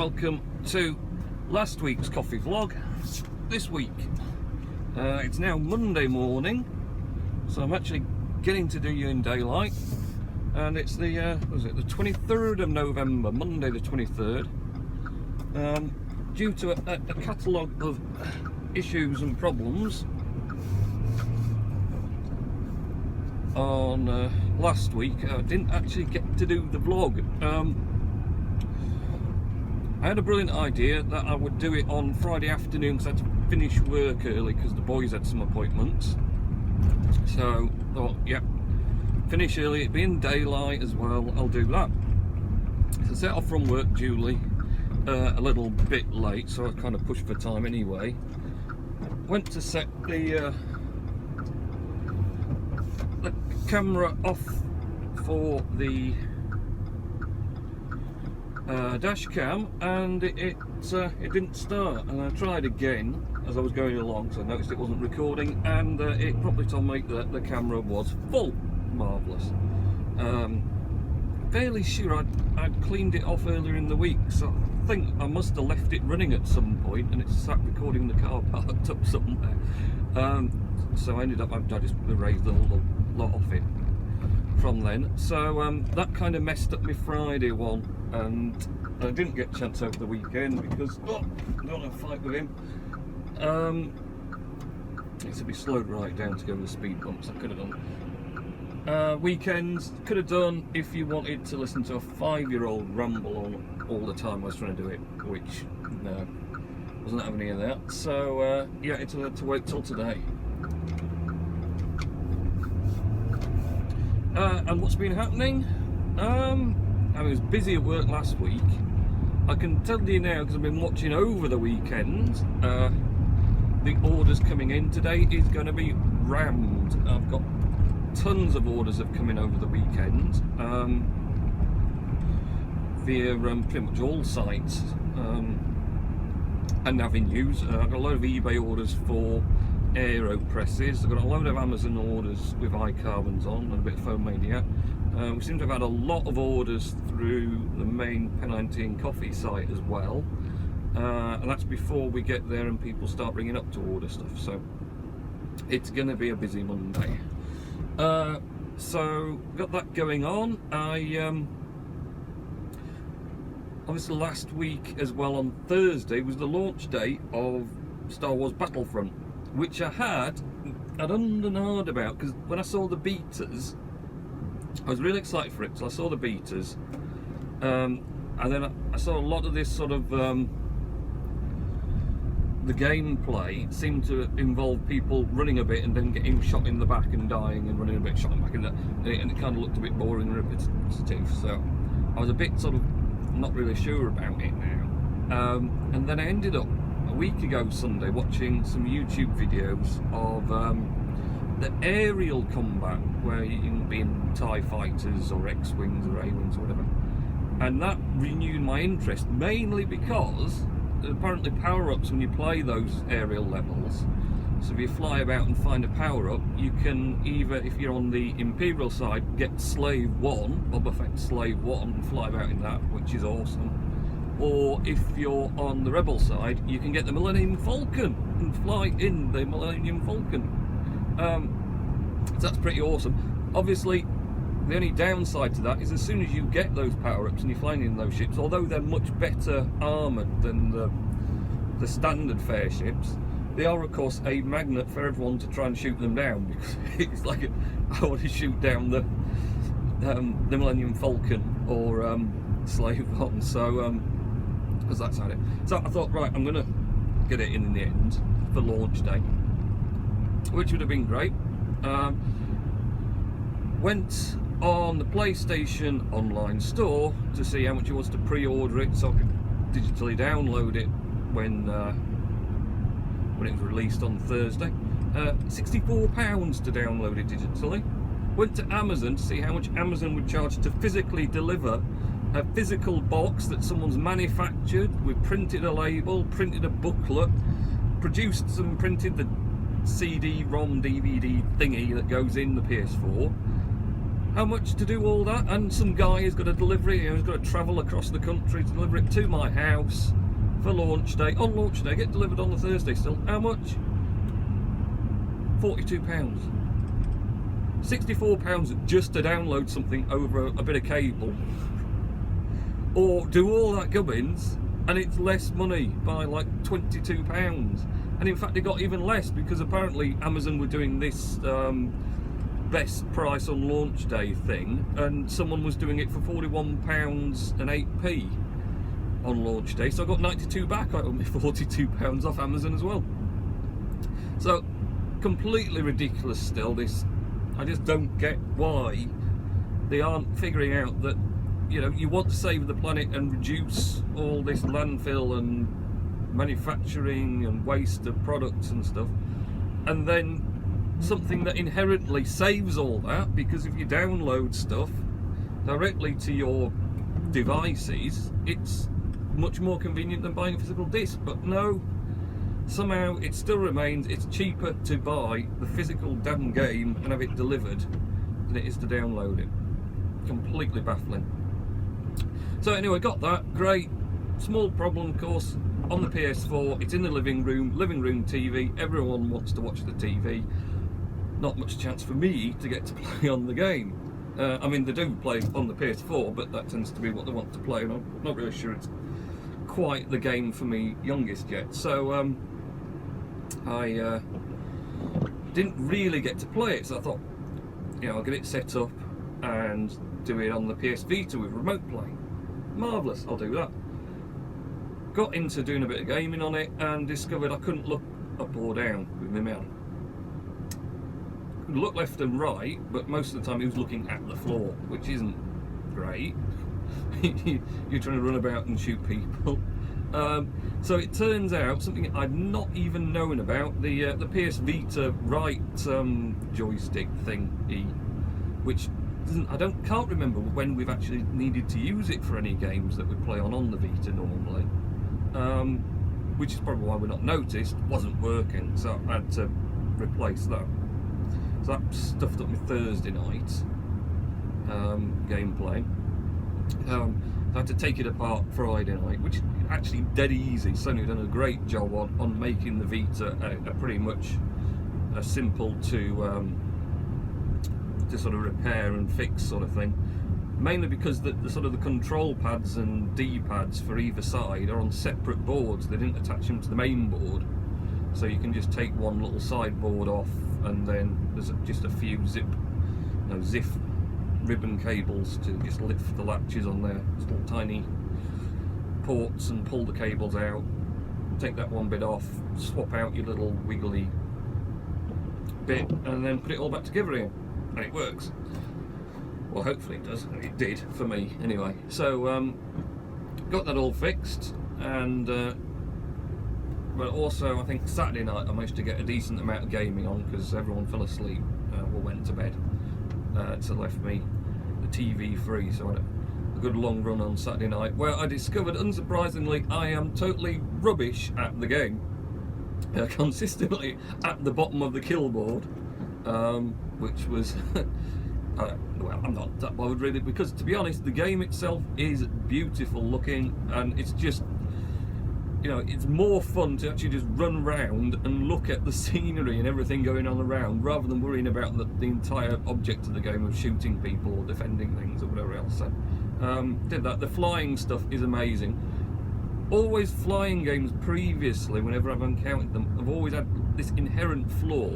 welcome to last week's coffee vlog. This week it's now Monday morning, so I'm actually getting to do you in daylight, and it's the the 23rd of November, Monday the 23rd. Due to a catalogue of issues and problems on last week, I didn't actually get to do the vlog. I had a brilliant idea that I would do it on Friday afternoon because I had to finish work early because the boys had some appointments. So I thought, yeah, finish early, it'd be in daylight as well, I'll do that. So I set off from work duly, a little bit late, so I kind of pushed for time anyway. Went to set the camera off for the dash cam, and it didn't start, and I tried again as I was going along, so I noticed it wasn't recording, and it promptly told me that the camera was full. Marvellous. Fairly sure I'd cleaned it off earlier in the week, so I think I must have left it running at some point and it sat recording the car parked up somewhere. So I ended up, I just erased the whole lot off it from then. So that kind of messed up my Friday one, and I didn't get a chance over the weekend because I don't want to fight with him. Needs to be slowed right down to go with the speed bumps. I could have done. Weekends could have done if you wanted to listen to a 5-year-old ramble on all the time I was trying to do it, which no, wasn't having any of that. So yeah, it's had to wait till today. And what's been happening? I was busy at work last week. I can tell you now, because I've been watching over the weekend, the orders coming in today is going to be rammed. I've got tons of orders have come in over the weekend via pretty much all sites and avenues. I've got a load of eBay orders for aero presses. I've got a load of Amazon orders with iCarbons on and a bit of Foam Mania. We seem to have had a lot of orders through the main P19 coffee site as well, and that's before we get there and people start ringing up to order stuff. So it's going to be a busy Monday. So got that going on. I obviously last week as well, on Thursday was the launch day of Star Wars Battlefront, which I had and hard about, because when I saw the betas I was really excited for it. So I saw the betas, and then I saw a lot of this sort of the gameplay seemed to involve people running a bit and then getting shot in the back and dying and running a bit, shot in the back, and it kind of looked a bit boring and repetitive. So I was a bit sort of not really sure about it now. And then I ended up a week ago Sunday watching some YouTube videos of the aerial combat, where you can be in TIE fighters or X-Wings or A-Wings or whatever. And that renewed my interest, mainly because apparently power-ups when you play those aerial levels. So if you fly about and find a power-up, you can either, if you're on the Imperial side, get Slave 1, Boba Fett Slave 1, and fly about in that, which is awesome. Or if you're on the Rebel side, you can get the Millennium Falcon and fly in the Millennium Falcon. So that's pretty awesome. Obviously, the only downside to that is as soon as you get those power-ups and you're flying in those ships, although they're much better armoured than the standard fare ships, they are of course a magnet for everyone to try and shoot them down, because it's like I want to shoot down the Millennium Falcon or Slave One. So because that's how it. So I thought, right, I'm gonna get it in the end for launch day, which would have been great. Went on the PlayStation online store to see how much it was to pre-order it, so I could digitally download it when it was released on Thursday. £64 to download it digitally. Went to Amazon to see how much Amazon would charge to physically deliver a physical box that someone's manufactured. We printed a label, printed a booklet, produced and printed the CD-ROM DVD thingy that goes in the PS4. how much to do all that? And some guy has got to deliver it, he's got to travel across the country to deliver it to my house for launch day. On launch day, get delivered on the Thursday still. How much? £42. £64 just to download something over a bit of cable. Or do all that gubbins, and it's less money by like £22. And in fact it got even less, because apparently Amazon were doing this best price on launch day thing, and someone was doing it for £41 and 8p on launch day, so I got 92 back. I owed me £42 off Amazon as well. So completely ridiculous still, this. I just don't get why they aren't figuring out that, you know, you want to save the planet and reduce all this landfill and manufacturing and waste of products and stuff, and then something that inherently saves all that, because if you download stuff directly to your devices, it's much more convenient than buying a physical disc. But no, somehow it still remains it's cheaper to buy the physical damn game and have it delivered than it is to download it. Completely baffling. So anyway, got that, great. Small problem, of course, on the PS4, it's in the living room TV, everyone wants to watch the TV. Not much chance for me to get to play on the game. I mean, they do play on the PS4, but that tends to be what they want to play, and I'm not really sure it's quite the game for me youngest yet. So I didn't really get to play it, so I thought, you know, I'll get it set up and do it on the PS Vita with remote play. Marvellous, I'll do that. Got into doing a bit of gaming on it and discovered I couldn't look up or down with my mouse. Look left and right, but most of the time he was looking at the floor, which isn't great. You're trying to run about and shoot people. So it turns out something I'd not even known about, the PS Vita right joystick thingy, which can't remember when we've actually needed to use it for any games that we play on the Vita normally, which is probably why we're not noticed. Wasn't working, so I had to replace that. So that stuffed up my Thursday night gameplay. I had to take it apart Friday night, which is actually dead easy. Sony done a great job on making the Vita a pretty much a simple to sort of repair and fix sort of thing. Mainly because the sort of the control pads and D-pads for either side are on separate boards. They didn't attach them to the main board, so you can just take one little sideboard off, and then there's just a few ziff ribbon cables to just lift the latches on there. Just little tiny ports, and pull the cables out, take that one bit off, swap out your little wiggly bit, and then put it all back together again, and it works. Well, hopefully it does. It did for me anyway. So got that all fixed, and but also I think Saturday night I managed to get a decent amount of gaming on, because everyone fell asleep or went to bed, so left me the TV free. So I had a good long run on Saturday night, where I discovered, unsurprisingly, I am totally rubbish at the game. Consistently at the bottom of the kill board, which was well, I'm not that bothered really, because to be honest, the game itself is beautiful looking, and it's just, you know, it's more fun to actually just run around and look at the scenery and everything going on around, rather than worrying about the entire object of the game of shooting people or defending things or whatever else. So did that. The flying stuff is amazing. Always flying games previously, whenever I've encountered them, have always had this inherent flaw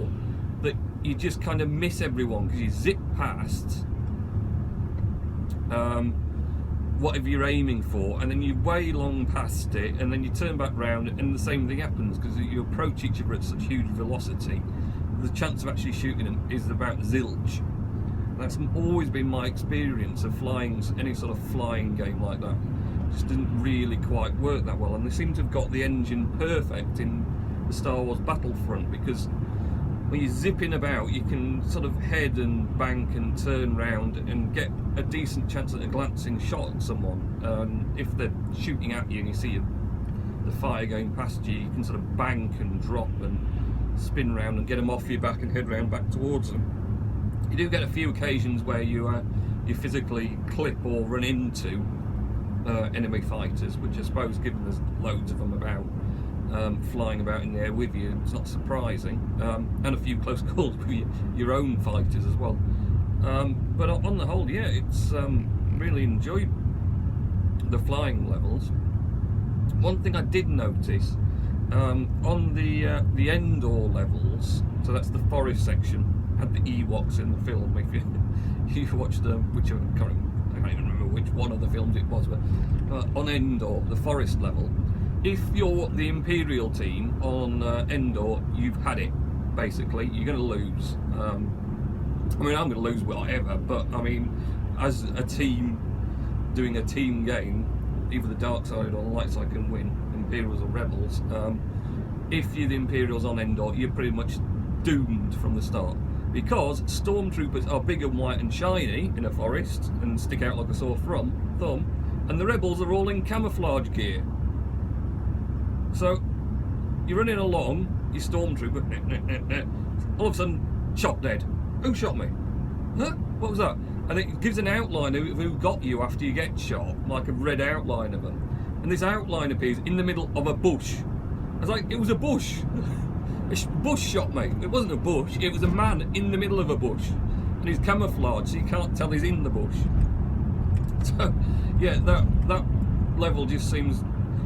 that you just kind of miss everyone, because you zip past whatever you're aiming for, and then you way long past it, and then you turn back round and the same thing happens, because you approach each other at such huge velocity. The chance of actually shooting them is about zilch. That's always been my experience of flying, any sort of flying game like that. Just didn't really quite work that well, and they seem to have got the engine perfect in the Star Wars Battlefront, because when you're zipping about, you can sort of head and bank and turn round and get a decent chance at a glancing shot at someone. If they're shooting at you and you see the fire going past you, you can sort of bank and drop and spin round and get them off your back and head round back towards them. You do get a few occasions where you physically clip or run into enemy fighters, which I suppose, given there's loads of them about flying about in the air with you, it's not surprising. And a few close calls with your own fighters as well. But on the whole, yeah, it's really enjoyed the flying levels. One thing I did notice on the Endor levels, so that's the forest section, had the Ewoks in the film. If you watched which I can't even remember which one of the films it was, but on Endor, the forest level, if you're the Imperial team on Endor, you've had it. Basically, you're going to lose. I mean, I'm going to lose whatever, but I mean, as a team doing a team game, either the dark side or the light side can win, Imperials or Rebels. If you're the Imperials on Endor, you're pretty much doomed from the start, because stormtroopers are big and white and shiny in a forest and stick out like a sore thumb, and the Rebels are all in camouflage gear. So you're running along, your stormtrooper, all of a sudden, shot dead. Who shot me? Huh? What was that? And it gives an outline of who got you after you get shot, like a red outline of them. And this outline appears in the middle of a bush. I was like, it was a bush. A bush shot me. It wasn't a bush, it was a man in the middle of a bush. And he's camouflaged, so you can't tell he's in the bush. So, yeah, that level just seems,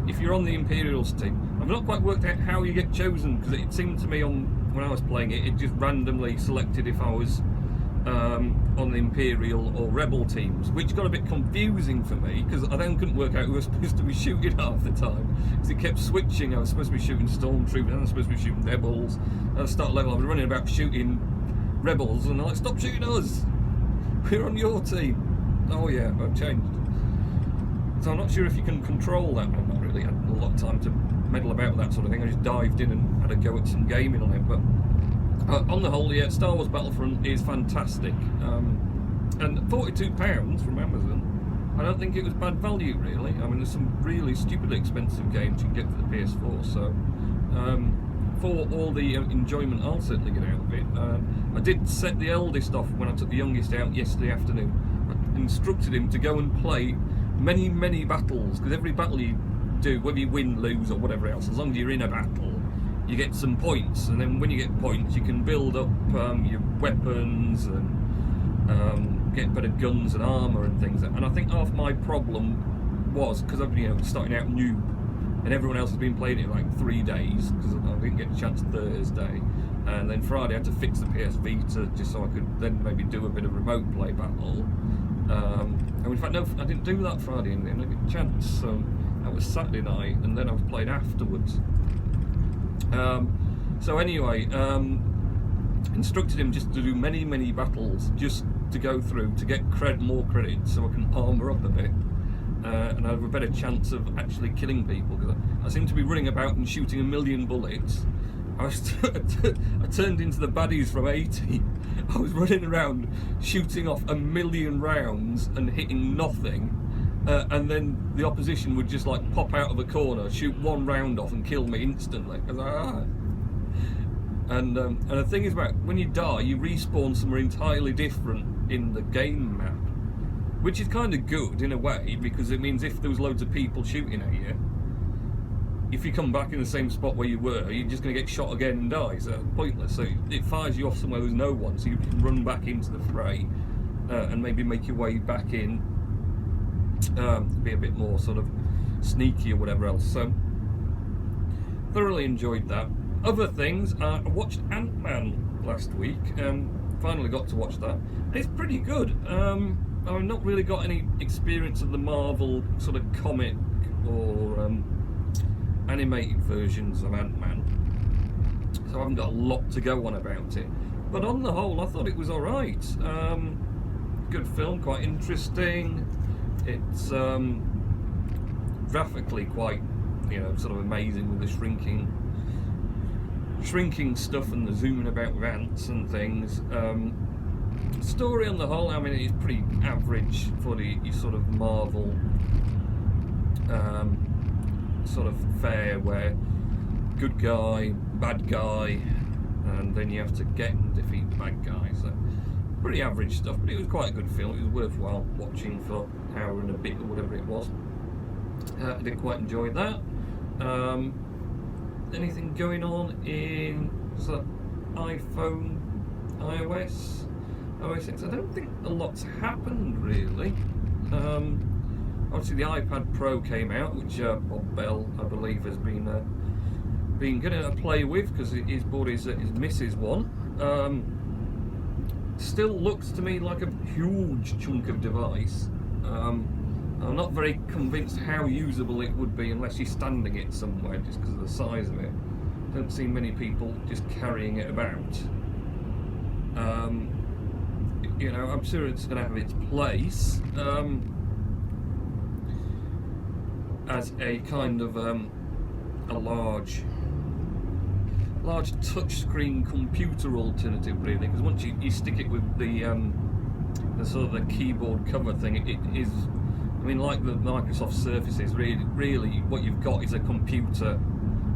if you're on the Imperials team, I've not quite worked out how you get chosen, because it seemed to me when I was playing it, it just randomly selected if I was on the Imperial or Rebel teams, which got a bit confusing for me, because I then couldn't work out who I was supposed to be shooting half the time, because it kept switching. I was supposed to be shooting Stormtroopers, and I was supposed to be shooting Rebels. At the start level I was running about shooting Rebels, and I'm like, stop shooting us, we're on your team. Oh yeah, I've changed. So I'm not sure if you can control that. I've not really had a lot of time to meddle about that sort of thing. I just dived in and had a go at some gaming on it. But on the whole, yeah, Star Wars Battlefront is fantastic. And £42 from Amazon, I don't think it was bad value, really. I mean, there's some really stupidly expensive games you can get for the PS4, so for all the enjoyment I'll certainly get out of it. I did set the eldest off when I took the youngest out yesterday afternoon. I instructed him to go and play many battles, because every battle you do, whether you win, lose or whatever else, as long as you're in a battle, you get some points, and then when you get points you can build up your weapons and get better guns and armour and things. And I think half my problem was because I'm starting out new, and everyone else has been playing it in like 3 days, because I didn't get a chance Thursday, and then Friday I had to fix the PS Vita just so I could then maybe do a bit of remote play battle. And in fact, no, I didn't do that Friday, and I didn't get a chance, so that was Saturday night, and then I was playing afterwards. So anyway, instructed him just to do many battles, just to go through to get more credit, so I can armour up a bit, and I have a better chance of actually killing people, because I seem to be running about and shooting 1,000,000 bullets. I turned into the baddies from 80. I was running around shooting off 1,000,000 rounds and hitting nothing, and then the opposition would just like pop out of a corner, shoot one round off and kill me instantly. I was like, ah. And the thing is, about when you die, you respawn somewhere entirely different in the game map, which is kind of good in a way, because it means if there was loads of people shooting at you, if you come back in the same spot where you were, you're just going to get shot again and die, so it's pointless. So it fires you off somewhere there's no one, so you can run back into the fray and maybe make your way back in, be a bit more sort of sneaky or whatever else. So thoroughly enjoyed that. Other things, I watched Ant-Man last week, finally got to watch that, and it's pretty good. I've not really got any experience of the Marvel sort of comic or animated versions of Ant-Man, so I haven't got a lot to go on about it, but on the whole I thought it was alright. Good film, quite interesting. It's graphically quite, sort of amazing with the shrinking stuff and the zooming about with ants and things. Story on the whole, I mean, it's pretty average for the sort of Marvel sort of fare, where good guy, bad guy, and then you have to get and defeat the bad guy. So pretty average stuff, but it was quite a good film. It was worthwhile watching for an hour and a bit or whatever it was. I did quite enjoy that. Anything going on in sort of iPhone, iOS, OS X? I don't think a lot's happened really. Obviously the iPad Pro came out, which Bob Bell, I believe, has been getting a play with because he's bought his missus one. Still looks to me like a huge chunk of device. I'm not very convinced how usable it would be unless you're standing it somewhere, just because of the size of it. Don't see many people just carrying it about. You know, I'm sure it's going to have its place as a kind of a large touchscreen computer alternative, really, because once you stick it with the sort of the keyboard cover thing, it is, I mean, like the Microsoft Surfaces, really what you've got is a computer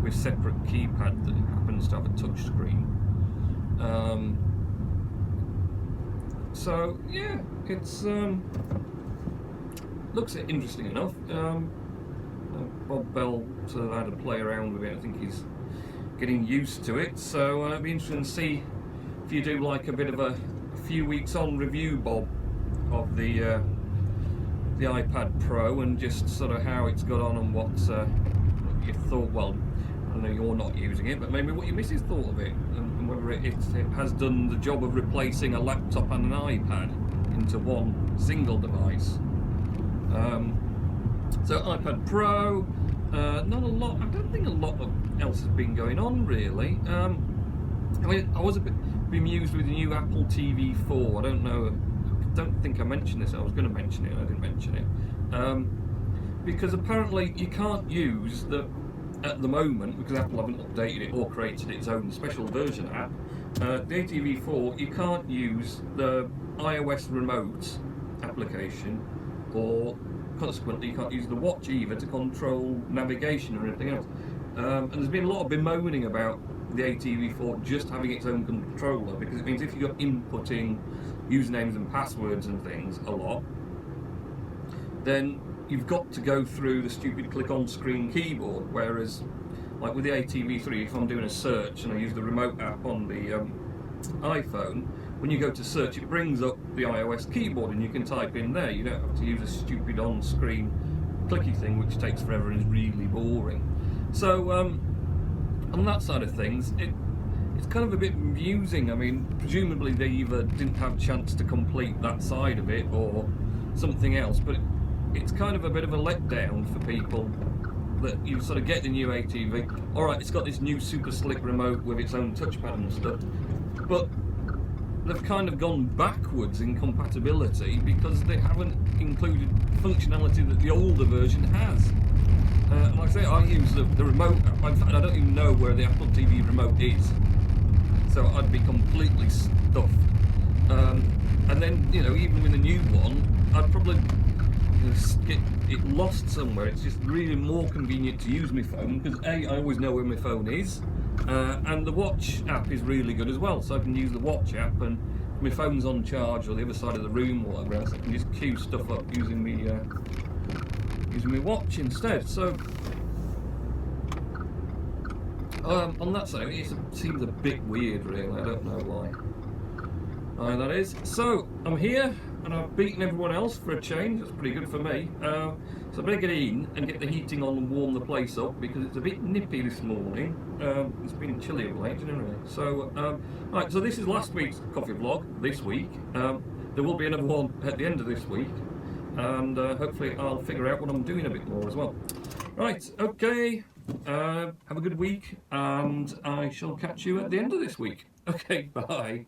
with separate keypad that happens to have a touchscreen. So yeah, it's looks interesting enough. Bob Bell sort of had a play around with it. I think he's getting used to it, so it'd be interesting to see if you do like a bit of a few weeks on review, Bob, of the iPad Pro, and just sort of how it's got on and what you thought. Well, I know you're not using it, but maybe what your missus thought of it, and whether it has done the job of replacing a laptop and an iPad into one single device. So iPad Pro, not a lot. I don't think a lot else has been going on really. I mean, I was a bit bemused with the new Apple TV 4. I don't think I mentioned this. I was going to mention it, I didn't mention it. Because apparently you can't use at the moment, because Apple haven't updated it or created its own special version app, the ATV 4, you can't use the iOS remote application, or consequently you can't use the watch either to control navigation or anything else. And there's been a lot of bemoaning about the ATV4 just having its own controller, because it means if you're inputting usernames and passwords and things a lot, then you've got to go through the stupid click on screen keyboard, whereas like with the ATV3, if I'm doing a search and I use the remote app on the iPhone, when you go to search, it brings up the iOS keyboard and you can type in there. You don't have to use a stupid on-screen clicky thing which takes forever and is really boring. So on that side of things, it's kind of a bit amusing. I mean, presumably they either didn't have a chance to complete that side of it or something else, but it's kind of a bit of a letdown for people that you sort of get the new ATV. Alright, it's got this new super slick remote with its own touchpad and stuff, but they've kind of gone backwards in compatibility because they haven't included functionality that the older version has. Like I say, I use the remote. In fact, I don't even know where the Apple TV remote is, so I'd be completely stuffed. And then, you know, even with the new one, I'd probably get it lost somewhere. It's just really more convenient to use my phone because A, I always know where my phone is, and the watch app is really good as well, so I can use the watch app, and if my phone's on charge or the other side of the room or whatever else, I can just queue stuff up using my watch instead. So on that side, it seems a bit weird really. I don't know why that is. So I'm here and I've beaten everyone else for a change. That's pretty good for me. So I better get in and get the heating on and warm the place up because it's a bit nippy this morning. It's been chilly of late, anyway. So right, so this is last week's coffee vlog. This week there will be another one at the end of this week, and hopefully I'll figure out what I'm doing a bit more as well. Right, okay. Have a good week, and I shall catch you at the end of this week. Okay, bye.